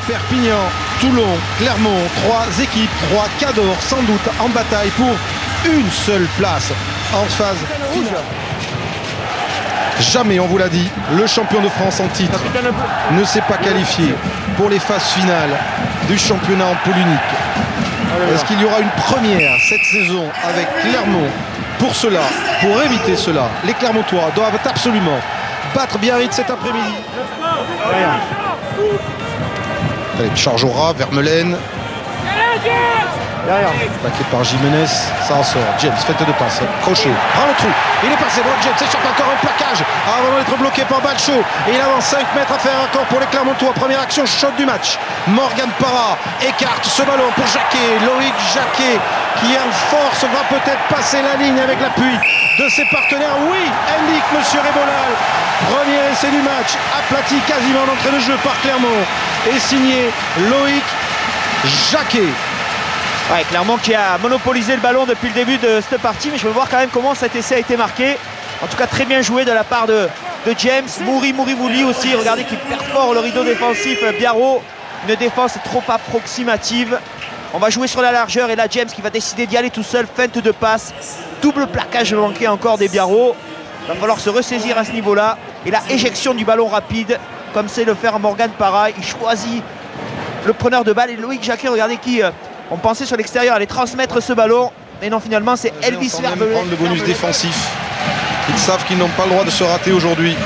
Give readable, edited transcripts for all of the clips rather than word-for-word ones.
Perpignan, Toulon, Clermont, 3 équipes, 3 cadors sans doute en bataille pour une seule place en phase finale. Jamais, on vous l'a dit, le champion de France en titre ne s'est pas qualifié pour les phases finales du championnat en poule unique. Est-ce qu'il y aura une première cette saison avec Clermont? Pour cela, pour éviter cela, les Clermontois doivent absolument battre Biarritz cet après-midi. Allez, charge au ras, Vermeulen. Plaqué par Jiménez, ça en sort. James, fête de passe, crochet, prend le trou. Il est passé, bon, James échappe encore un plaquage avant d'être bloqué par Balcho. Et il avance 5 mètres à faire encore pour les Clermontois. Première action chaude du match. Morgan Parra écarte ce ballon pour Jacquet. Loïc Jacquet qui en force va peut-être passer la ligne avec l'appui de ses partenaires. Oui, indique Monsieur Rébolal. Premier essai du match, aplati quasiment d'entrée de jeu par Clermont. Et signé Loïc Jacquet. Ouais, Clermont qui a monopolisé le ballon depuis le début de cette partie, mais je veux voir quand même comment cet essai a été marqué. En tout cas, très bien joué de la part de James. Mouri-Vouli aussi, regardez qu'il perfore le rideau défensif. Biarrot, une défense trop approximative. On va jouer sur la largeur et là, James qui va décider d'y aller tout seul. Feinte de passe, double plaquage manqué encore des Biarrot. Il va falloir se ressaisir à ce niveau-là. Et la éjection du ballon rapide, comme c'est le faire Morgan Parra. Il choisit le preneur de balle. Et Loïc Jacquet, regardez qui... on pensait sur l'extérieur aller transmettre ce ballon. Mais non, finalement, c'est Elvis Vermeulen. Prendre le bonus défensif. Ils savent qu'ils n'ont pas le droit de se rater aujourd'hui.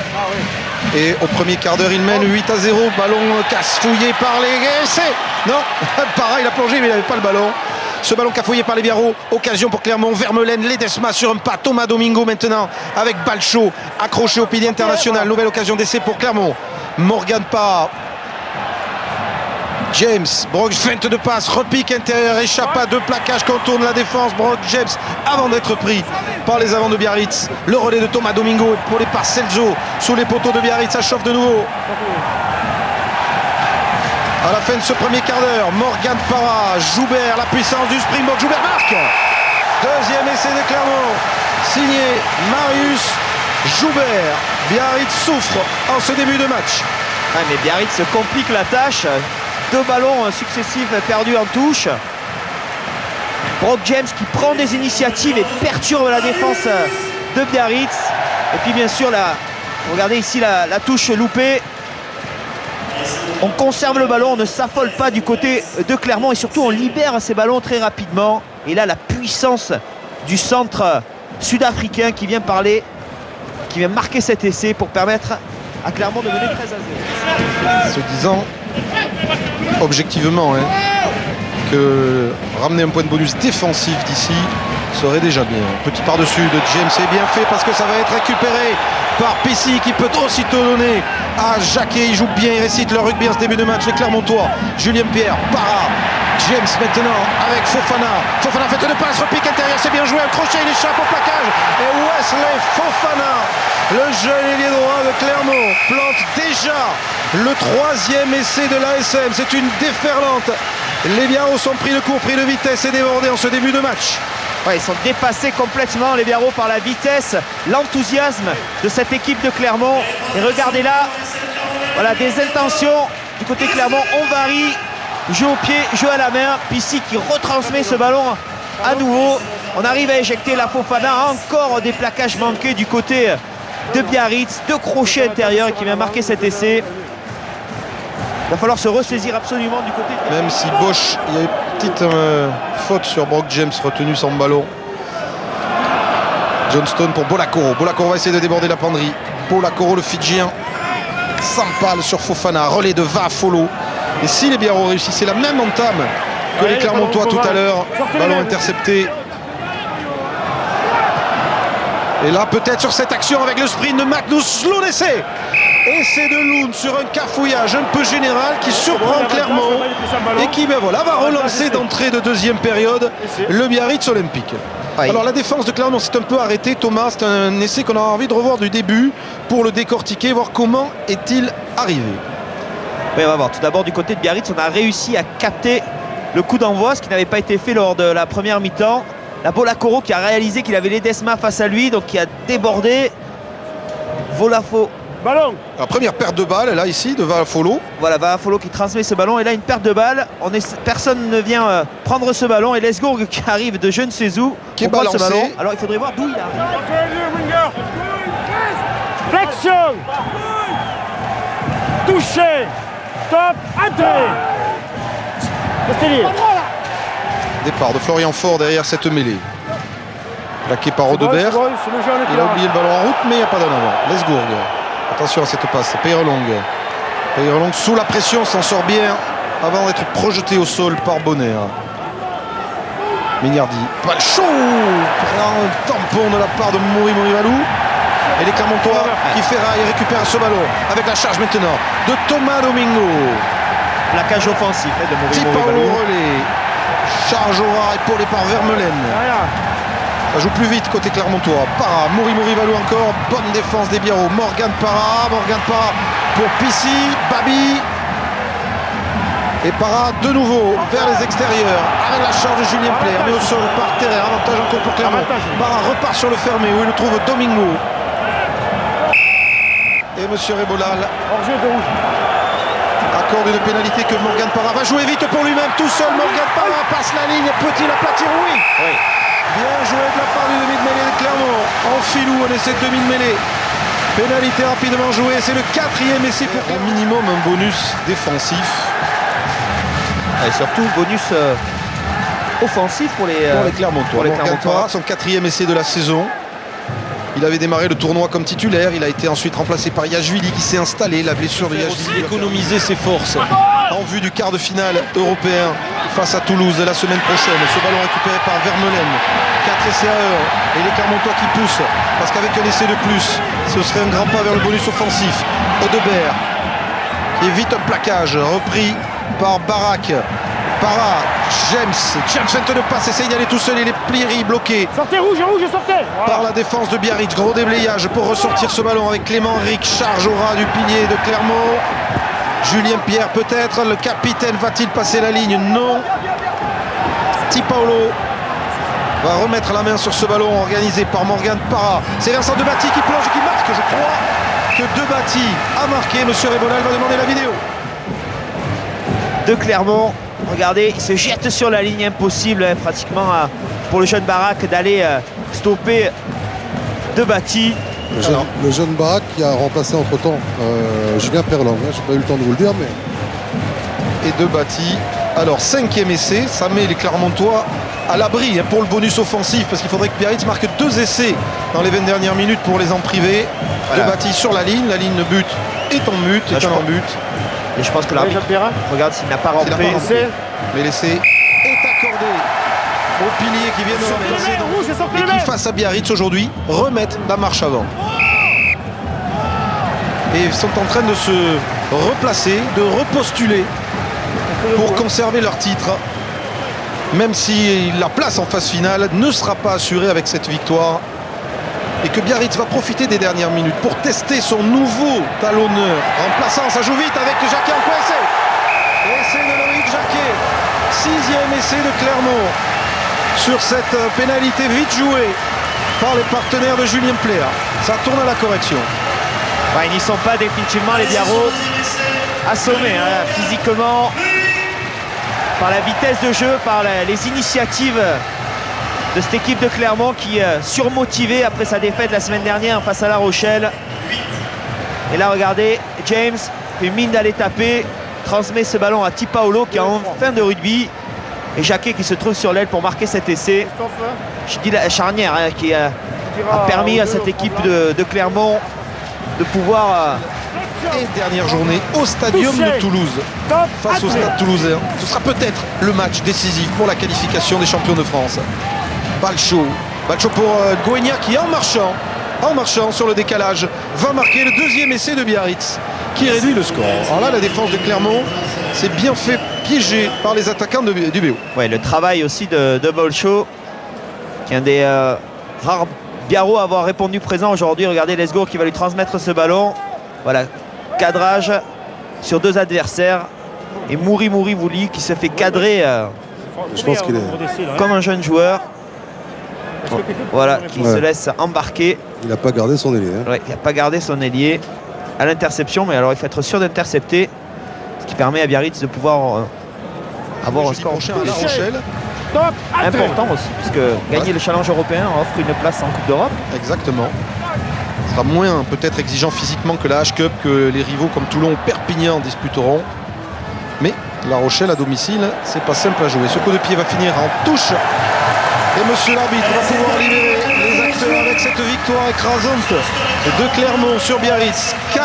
Et au premier quart d'heure, ils mènent 8-0. Ballon casse-fouillé par les... essais. Non, Parra, il a plongé, mais il n'avait pas le ballon. Ce ballon cafouillé par les Biarrot. Occasion pour Clermont. Vermeulen, Ledesma sur un pas. Thomas Domingo maintenant avec Balcho accroché au pilier international. Nouvelle occasion d'essai pour Clermont. Morgan Parra. James, Brock, feinte de passe, repique intérieur, échappe à 2 plaquages, contourne la défense. Brock James avant d'être pris par les avants de Biarritz. Le relais de Thomas Domingo pour les Parcelzo sous les poteaux de Biarritz. Ça chauffe de nouveau. À la fin de ce premier quart d'heure, Morgan Parra, Joubert, la puissance du Springbok. Joubert marque. Deuxième essai de Clermont, signé Marius Joubert. Biarritz souffre en ce début de match. Ah, mais Biarritz se complique la tâche. 2 ballons successifs perdus en touche. Brock James qui prend des initiatives et perturbe la défense de Biarritz. Et puis bien sûr, regardez ici la touche loupée. On conserve le ballon, on ne s'affole pas du côté de Clermont. Et surtout, on libère ces ballons très rapidement. Et là, la puissance du centre sud-africain qui vient marquer cet essai pour permettre à Clermont de mener 13-0. Se disant objectivement que ramener un point de bonus défensif d'ici serait déjà bien. Petit par-dessus de James, c'est bien fait parce que ça va être récupéré par Pessy qui peut aussitôt donner à Jacquet. Il joue bien, il récite le rugby en ce début de match. Les Clermontois, Julien Pierre, Parra, James maintenant avec Fofana. Fofana fait de passe, repique intérieur, c'est bien joué, un crochet, il échappe au plaquage. Et Wesley Fofana, le jeune ailier droit de Clermont, plante déjà le 3e essai de l'ASM. C'est une déferlante. Les Biarros sont pris de court, pris de vitesse et débordés en ce début de match. Ouais, ils sont dépassés complètement, les Biarros, par la vitesse, l'enthousiasme de cette équipe de Clermont. Et regardez là, voilà, des intentions du côté Clermont. On varie, jeu au pied, jeu à la main. Pissy qui retransmet ce ballon à nouveau. On arrive à éjecter la Fofana. Encore des plaquages manqués du côté de Biarritz. 2 crochets intérieurs qui vient marquer cet essai. Il va falloir se ressaisir absolument du côté de... Même si Bosch, il y a une petite faute sur Brock James, retenu sans ballon. Johnston pour Bolakoro. Bolakoro va essayer de déborder la penderie. Bolakoro, le Fidjien, s'empale sur Fofana. Relais de Vafolo. Et si les Biarros réussissaient la même entame que les Clermontois tout à l'heure, ballon intercepté. Et là, peut-être sur cette action avec le sprint de Magnus Loun, essai. Essai de Loun sur un cafouillage un peu général qui surprend Clermont et qui va relancer d'entrée de deuxième période le Biarritz Olympique. Alors la défense de Clermont s'est un peu arrêtée. Thomas, c'est un essai qu'on a envie de revoir du début pour le décortiquer, voir comment est-il arrivé. Oui, on va voir. Tout d'abord du côté de Biarritz, on a réussi à capter le coup d'envoi, ce qui n'avait pas été fait lors de la première mi-temps. La Bolakoro qui a réalisé qu'il avait Ledesma face à lui, donc qui a débordé. Ballon. La première perte de balle, là, ici, de Valafolo. Voilà, Valafolo qui transmet ce ballon. Et là, une perte de balle. Personne ne vient prendre ce ballon. Et Lesgourg qui arrive de je ne sais où. Qui est pour prendre ce balancé. ballon. Alors, il faudrait voir d'où il arrive. Flexion. Touché. Top. Entrée. Restez libre. Départ de Florian Faure derrière cette mêlée. Plaqué par Rodebert. C'est le jeune qui Il a l'a. oublié le ballon en route, mais il n'y a pas d'en avant. Lesgourg. Attention à cette passe. Peyrelong. Peyrelong sous la pression s'en sort bien avant d'être projeté au sol par Bonner. Mignardi. Pas chaud. Un tampon de la part de Mouri Valou. Et les Clermontois qui ferraille et récupèrent ce ballon avec la charge maintenant de Thomas Domingo. Plaquage offensif de Mouri Tipaolo Valou. relais. Charge au ras épaulé par Vermeulen. Ça joue plus vite côté Clermontois. Para, Mouri Valou encore. Bonne défense des Biarros. Morgan Para pour Pissy, Babi. Et Para de nouveau vers les extérieurs. Avec la charge de Julien Play. Mais au sol par terrain. Avantage encore pour Clermont. Para repart sur le fermé où il le trouve Domingo. Et Monsieur Rébolal Hors-jeu de rouge. accorde une pénalité que Morgan Para va jouer vite pour lui-même. Tout seul, Morgan Para passe la ligne. Peut-il aplatir? Oui. Bien joué de la part du demi de mêlée de Clermont. En filou, on essaie de demi de mêlée. Pénalité rapidement jouée. C'est le 4e essai pour Clermont. Minimum un bonus défensif. Et surtout, bonus offensif pour les Clermontois. Morgan Para, son 4e essai de la saison. Il avait démarré le tournoi comme titulaire. Il a été ensuite remplacé par Yachvili qui s'est installé. La blessure de Yachvili économiser ses forces en vue du quart de finale européen face à Toulouse la semaine prochaine. Ce ballon récupéré par Vermeulen. 4 essais à heure. Et les Clermontois qui poussent. Parce qu'avec un essai de plus, ce serait un grand pas vers le bonus offensif. Odebert qui évite un plaquage. Repris par Barak. Para, James feinte de passe, essaye d'aller tout seul, il est Pliri bloqué Sortez rouge, sortez. par la défense de Biarritz. Gros déblayage pour ressortir ce ballon avec Clément Ric, charge au ras du pilier de Clermont. Julien Pierre peut-être, le capitaine va-t-il passer la ligne? Non. Tipaolo va remettre la main sur ce ballon organisé par Morgan Para. C'est Vincent Debati qui plonge et qui marque, je crois que Debati a marqué. Monsieur Rébolal va demander la vidéo. De Clermont. Regardez, il se jette sur la ligne, impossible pratiquement pour le jeune Barak d'aller stopper Debati. Le jeune Barak qui a remplacé entre-temps Julien Perlang. J'ai pas eu le temps de vous le dire, mais... Et Debati. Alors 5e essai, ça met les Clermontois à l'abri pour le bonus offensif parce qu'il faudrait que Biarritz marque 2 essais dans les 20 dernières minutes pour les en priver. Voilà. Debati sur la ligne de but est en but, Et je pense que l'arbitre regarde s'il n'a pas rampé. Mais l'essai est accordé au pilier qui vient de remplacer et qui face à Biarritz aujourd'hui remettent la marche avant. Et ils sont en train de se replacer, de repostuler pour conserver leur titre. Même si la place en phase finale ne sera pas assurée avec cette victoire. Et que Biarritz va profiter des dernières minutes pour tester son nouveau talonneur. Remplaçant, ça joue vite avec Jacquet en coin essai. Essai de Loïc Jacquet. 6e essai de Clermont. Sur cette pénalité vite jouée par les partenaires de Julien Play. Ça tourne à la correction. Ouais, ils n'y sont pas définitivement les Biarros. Assommés physiquement. Par la vitesse de jeu, par les initiatives de cette équipe de Clermont qui est surmotivée après sa défaite la semaine dernière face à La Rochelle. Et là, regardez, James fait mine d'aller taper, transmet ce ballon à Tipaolo qui est en fin de rugby. Et Jacquet qui se trouve sur l'aile pour marquer cet essai. Je dis la charnière qui a permis à cette équipe de Clermont de pouvoir... Et dernière journée au Stadium de Toulouse face au Stade Toulousain. Ce sera peut-être le match décisif pour la qualification des champions de France. Balcho pour Goegna qui en marchant sur le décalage va marquer le 2e essai de Biarritz qui réduit le score. Alors là, la défense de Clermont s'est bien fait piéger par les attaquants du BO. Ouais, le travail aussi de Balcho qui est un des rares Biarros à avoir répondu présent aujourd'hui. Regardez Lesgourg qui va lui transmettre ce ballon. Voilà, cadrage sur 2 adversaires et Mouri Vouli qui se fait cadrer je pense qu'il est comme un jeune joueur. Voilà, qui se laisse embarquer. Il n'a pas gardé son ailier. Ouais, il n'a pas gardé son ailier. à l'interception, mais alors il faut être sûr d'intercepter, ce qui permet à Biarritz de pouvoir avoir un Jeudi score prochain à La Rochelle. Stop, entrée. important aussi, puisque gagner le challenge européen offre une place en Coupe d'Europe. Exactement. Ce sera moins peut-être exigeant physiquement que la H-Cup, que les rivaux comme Toulon ou Perpignan disputeront. Mais La Rochelle à domicile, c'est pas simple à jouer. Ce coup de pied va finir en touche. Et monsieur l'arbitre va pouvoir libérer les acteurs avec cette victoire écrasante de Clermont sur Biarritz. 41-13,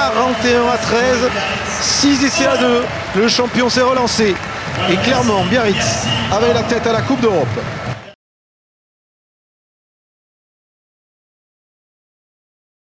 6 essais à 2. Le champion s'est relancé. Et Clermont, Biarritz avait la tête à la Coupe d'Europe.